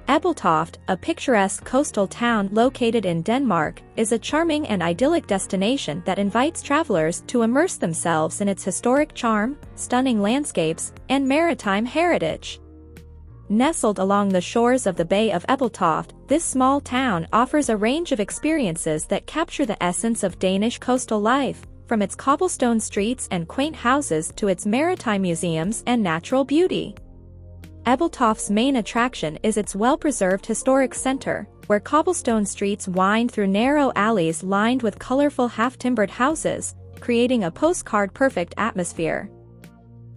Ebeltoft, a picturesque coastal town located in Denmark, is a charming and idyllic destination that invites travelers to immerse themselves in its historic charm, stunning landscapes, and maritime heritage. Nestled along the shores of the Bay of Ebeltoft, this small town offers a range of experiences that capture the essence of Danish coastal life, from its cobblestone streets and quaint houses to its maritime museums and natural beauty. Ebeltoft's main attraction is its well-preserved historic center, where cobblestone streets wind through narrow alleys lined with colorful half-timbered houses, creating a postcard-perfect atmosphere.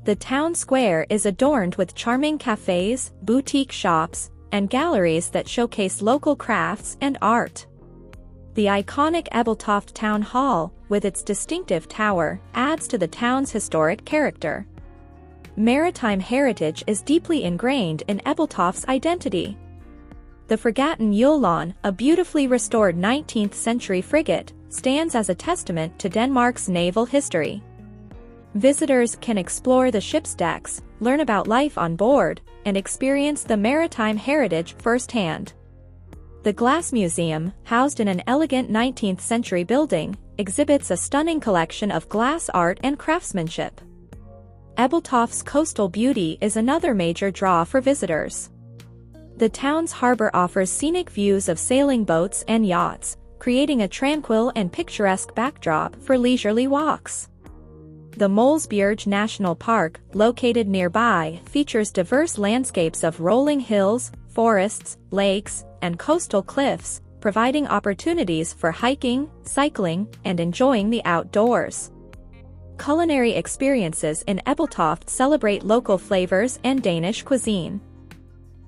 The town square is adorned with charming cafes, boutique shops, and galleries that showcase local crafts and art. The iconic Ebeltoft Town Hall, with its distinctive tower, adds to the town's historic character. Maritime heritage is deeply ingrained in Ebeltoft's identity. The Fregatten Yulon, a beautifully restored 19th-century frigate, stands as a testament to Denmark's naval history. Visitors can explore the ship's decks, learn about life on board, and experience the maritime heritage firsthand. The Glass Museum, housed in an elegant 19th-century building, exhibits a stunning collection of glass art and craftsmanship. Ebeltoft's Costal Beauty is another major draw for visitors. The town's harbor offers scenic views of sailing boats and yachts, creating a tranquil and picturesque backdrop for leisurely walks. The Molesbjerg National Park, located nearby, features diverse landscapes of rolling hills, forests, lakes, and coastal cliffs, providing opportunities for hiking, cycling, and enjoying the outdoors. Culinary experiences in Ebeltoft celebrate local flavors and Danish cuisine.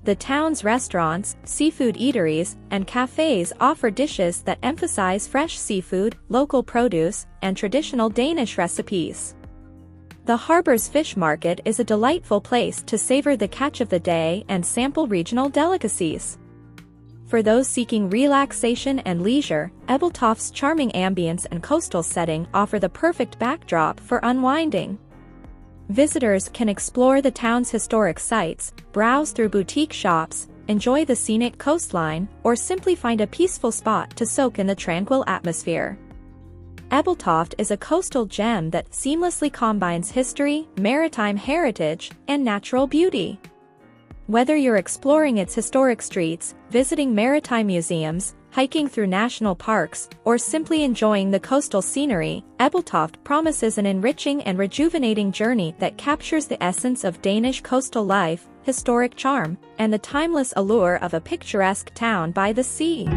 The town's restaurants, seafood eateries, and cafes offer dishes that emphasize fresh seafood, local produce, and traditional Danish recipes. The harbor's fish market is a delightful place to savor the catch of the day and sample regional delicacies. For those seeking relaxation and leisure, Ebeltoft's charming ambience and coastal setting offer the perfect backdrop for unwinding. Visitors can explore the town's historic sites, browse through boutique shops, enjoy the scenic coastline, or simply find a peaceful spot to soak in the tranquil atmosphere. Ebeltoft is a coastal gem that seamlessly combines history, maritime heritage, and natural beauty. Whether you're exploring its historic streets, visiting maritime museums, hiking through national parks, or simply enjoying the coastal scenery, Ebeltoft promises an enriching and rejuvenating journey that captures the essence of Danish coastal life, historic charm, and the timeless allure of a picturesque town by the sea.